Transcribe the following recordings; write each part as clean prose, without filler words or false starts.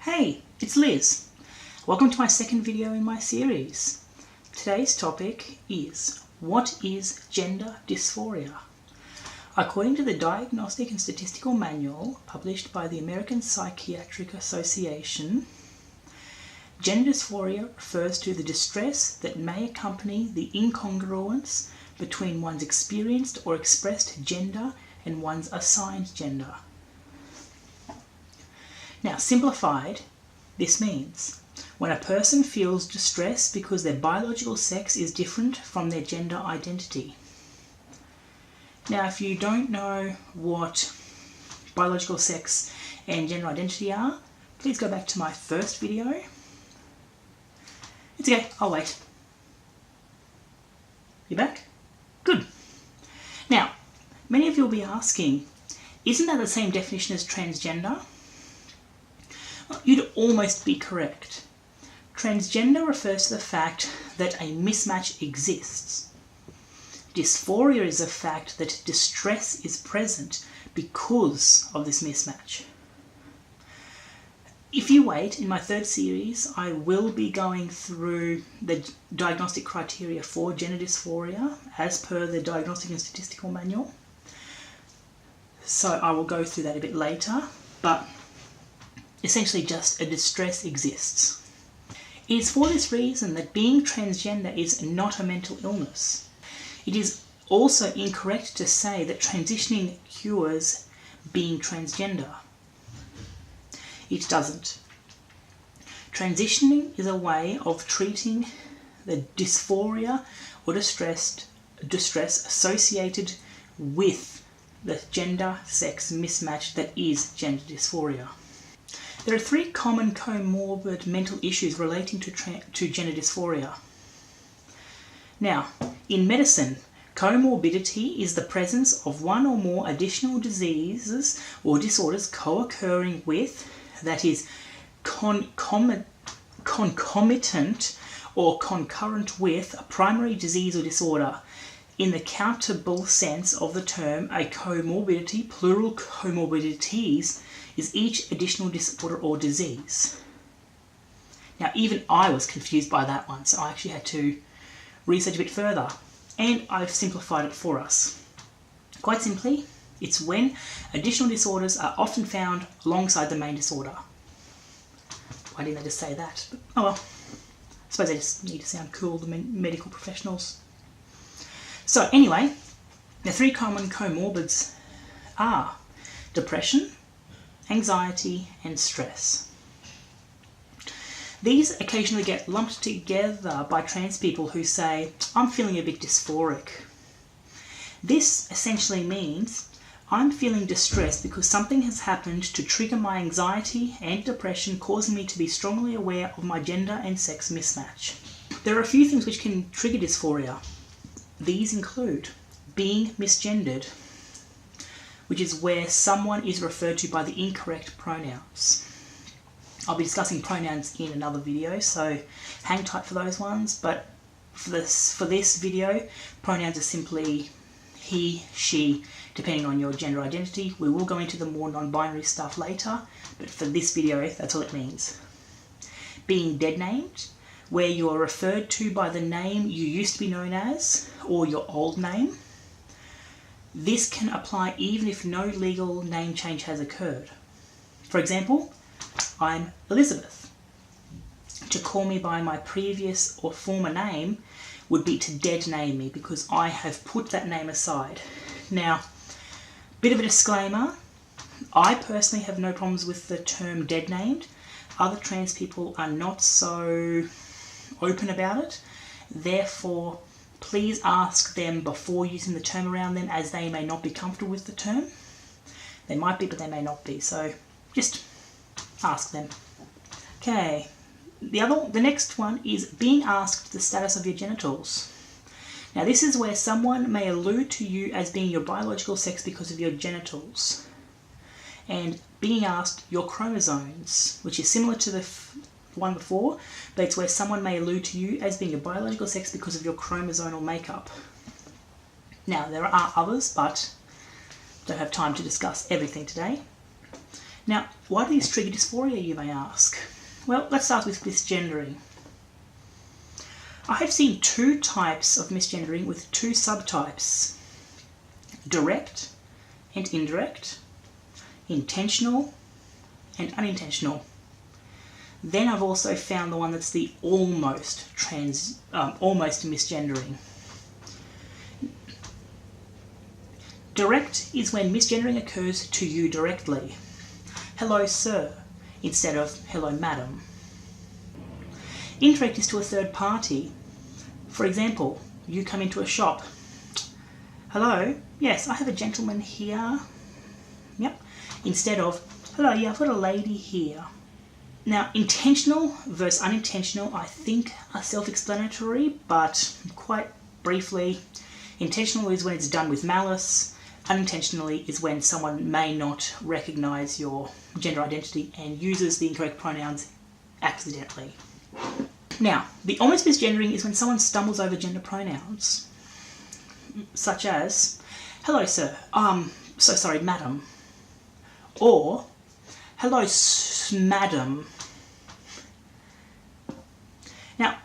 Hey, it's Liz. Welcome to my second video in my series. Today's topic is, what is gender dysphoria? According to the Diagnostic and Statistical Manual published by the American Psychiatric Association, gender dysphoria refers to the distress that may accompany the incongruence between one's experienced or expressed gender and one's assigned gender. Now, simplified, this means when a person feels distress because their biological sex is different from their gender identity. Now, if you don't know what biological sex and gender identity are, please go back to my first video. It's okay, I'll wait. You back? Good. Now, many of you will be asking, isn't that the same definition as transgender? You'd almost be correct. Transgender refers to the fact that a mismatch exists. Dysphoria is the fact that distress is present because of this mismatch. If you wait, in my third series, I will be going through the diagnostic criteria for gender dysphoria as per the Diagnostic and Statistical Manual. So I will go through that a bit later, but essentially just a distress exists. It is for this reason that being transgender is not a mental illness. It is also incorrect to say that transitioning cures being transgender. It doesn't. Transitioning is a way of treating the dysphoria or distress associated with the gender-sex mismatch that is gender dysphoria. There are three common comorbid mental issues relating to gender dysphoria. Now, in medicine, comorbidity is the presence of one or more additional diseases or disorders co-occurring with, that is, concomitant or concurrent with a primary disease or disorder. In the countable sense of the term, a comorbidity, plural comorbidities, is each additional disorder or disease. Now, even I was confused by that one, so I actually had to research a bit further, and I've simplified it for us. Quite simply, it's when additional disorders are often found alongside the main disorder. Why didn't I just say that? But, oh well, I suppose I just need to sound cool, the medical professionals. So anyway, the three common comorbids are depression, anxiety, and stress. These occasionally get lumped together by trans people who say, I'm feeling a bit dysphoric. This essentially means I'm feeling distressed because something has happened to trigger my anxiety and depression, causing me to be strongly aware of my gender and sex mismatch. There are a few things which can trigger dysphoria. These include being misgendered, which is where someone is referred to by the incorrect pronouns. I'll be discussing pronouns in another video, so hang tight for those ones, but for this video, pronouns are simply he, she, depending on your gender identity. We will go into the more non-binary stuff later, but for this video, that's all it means. Being dead-named, where you are referred to by the name you used to be known as, or your old name. This can apply even if no legal name change has occurred. For example, I'm Elizabeth. To call me by my previous or former name would be to dead name me because I have put that name aside. Now, bit of a disclaimer, I personally have no problems with the term dead named. Other trans people are not so open about it. Therefore, please ask them before using the term around them, as they may not be comfortable with the term. They might be, but they may not be, so just ask them. Okay, the next one is being asked the status of your genitals. Now, this is where someone may allude to you as being your biological sex because of your genitals, and being asked your chromosomes, which is similar to the one before, but it's where someone may allude to you as being your biological sex because of your chromosomal makeup. Now, there are others, but don't have time to discuss everything today. Now, why do these trigger dysphoria, you may ask? Well, let's start with misgendering. I have seen two types of misgendering with two subtypes: direct and indirect, intentional and unintentional. Then I've also found the one that's the almost misgendering. Direct is when misgendering occurs to you directly. Hello, sir, instead of hello, madam. Indirect is to a third party. For example, you come into a shop. Hello, yes, I have a gentleman here. Yep. Instead of, hello, yeah, I've got a lady here. Now, intentional versus unintentional, I think, are self-explanatory, but quite briefly, intentional is when it's done with malice. Unintentionally is when someone may not recognise your gender identity and uses the incorrect pronouns accidentally. Now, the almost misgendering is when someone stumbles over gender pronouns, such as, hello sir, so sorry, madam, or hello madam. Now,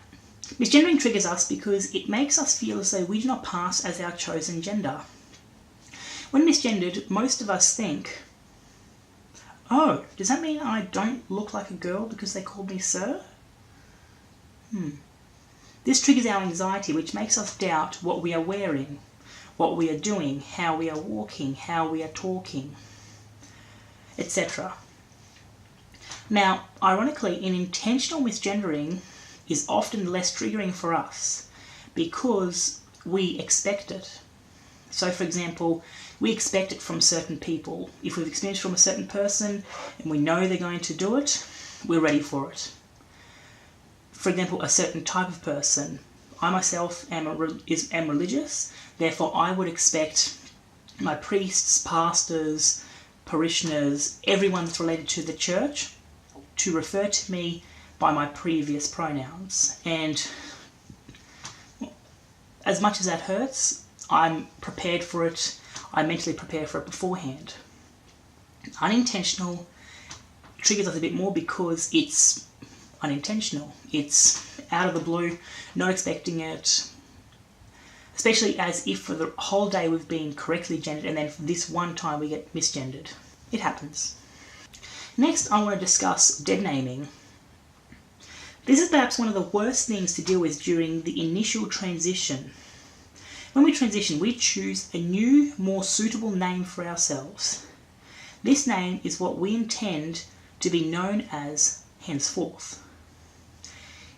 misgendering triggers us because it makes us feel as though we do not pass as our chosen gender. When misgendered, most of us think, oh, does that mean I don't look like a girl because they called me sir? This triggers our anxiety, which makes us doubt what we are wearing, what we are doing, how we are walking, how we are talking, etc. Now, ironically, an intentional misgendering is often less triggering for us because we expect it. So, for example, we expect it from certain people. If we've experienced it from a certain person and we know they're going to do it, we're ready for it. For example, a certain type of person. I myself am religious, therefore I would expect my priests, pastors, parishioners, everyone that's related to the church to refer to me by my previous pronouns. And as much as that hurts, I'm prepared for it. I mentally prepare for it beforehand. Unintentional triggers us a bit more because it's unintentional. It's out of the blue, not expecting it, especially as if for the whole day we've been correctly gendered and then for this one time we get misgendered. It happens. Next, I want to discuss dead naming. This is perhaps one of the worst things to deal with during the initial transition. When we transition, we choose a new, more suitable name for ourselves. This name is what we intend to be known as henceforth.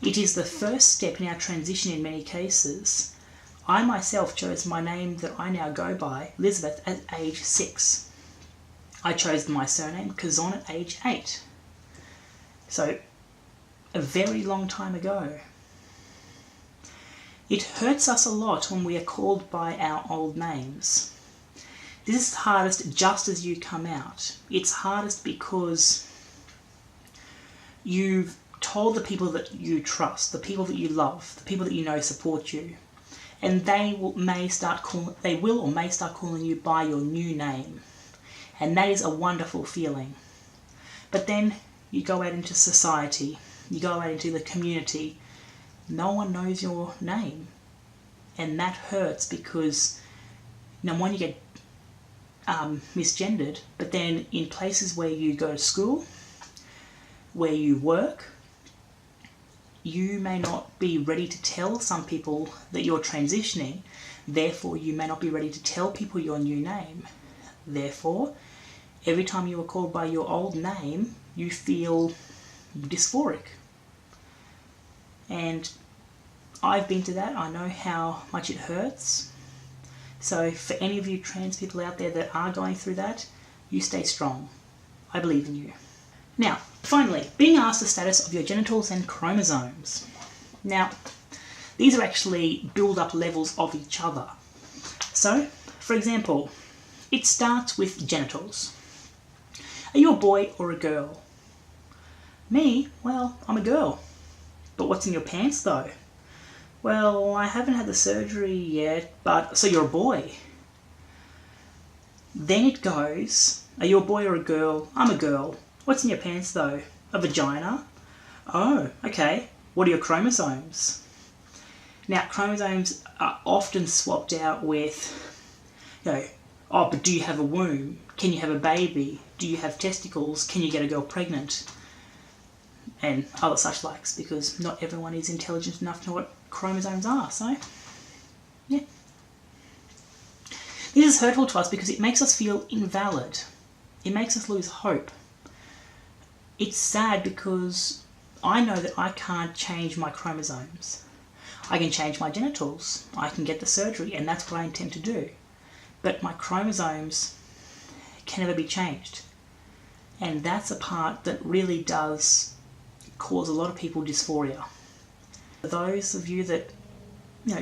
It is the first step in our transition in many cases. I myself chose my name that I now go by, Elizabeth, at age 6. I chose my surname, Kazon, at age 8. So, a very long time ago. It hurts us a lot when we are called by our old names. This is hardest just as you come out. It's hardest because you've told the people that you trust, the people that you love, the people that you know support you, and they will or may start calling you by your new name. And that is a wonderful feeling. But then you go out into society, you go out into the community, no one knows your name. And that hurts because, number one, you get misgendered, but then in places where you go to school, where you work, you may not be ready to tell some people that you're transitioning, therefore you may not be ready to tell people your new name. Therefore, every time you are called by your old name, you feel dysphoric. And I've been to that, I know how much it hurts. So for any of you trans people out there that are going through that, you stay strong. I believe in you. Now, finally, being asked the status of your genitals and chromosomes. Now, these are actually build-up levels of each other. So, for example, it starts with genitals. Are you a boy or a girl? Me? Well, I'm a girl. But what's in your pants though? Well, I haven't had the surgery yet, but... So you're a boy. Then it goes, Are you a boy or a girl? I'm a girl. What's in your pants though? A vagina? Oh, okay. What are your chromosomes? Now, chromosomes are often swapped out with, oh, but do you have a womb? Can you have a baby? Do you have testicles? Can you get a girl pregnant? And other such likes, because not everyone is intelligent enough to know what chromosomes are, so, yeah. This is hurtful to us because it makes us feel invalid. It makes us lose hope. It's sad because I know that I can't change my chromosomes. I can change my genitals. I can get the surgery, and that's what I intend to do. But my chromosomes can never be changed. And that's a part that really does cause a lot of people dysphoria. For those of you that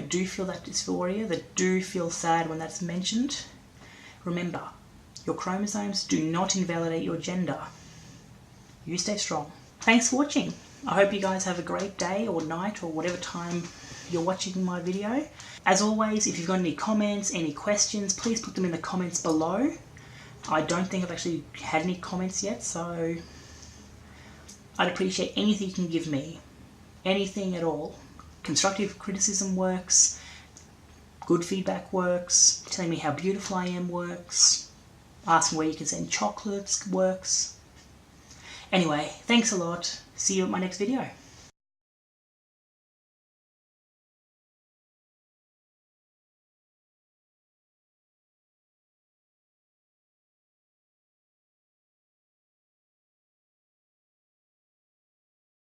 do feel that dysphoria, that do feel sad when that's mentioned, remember, your chromosomes do not invalidate your gender. You stay strong. Thanks for watching. I hope you guys have a great day or night or whatever time you're watching my video. As always, if you've got any comments, any questions, please put them in the comments below. I don't think I've actually had any comments yet, so I'd appreciate anything you can give me. Anything at all. Constructive criticism works. Good feedback works. Telling me how beautiful I am works. Asking where you can send chocolates works. Anyway, thanks a lot. See you at my next video.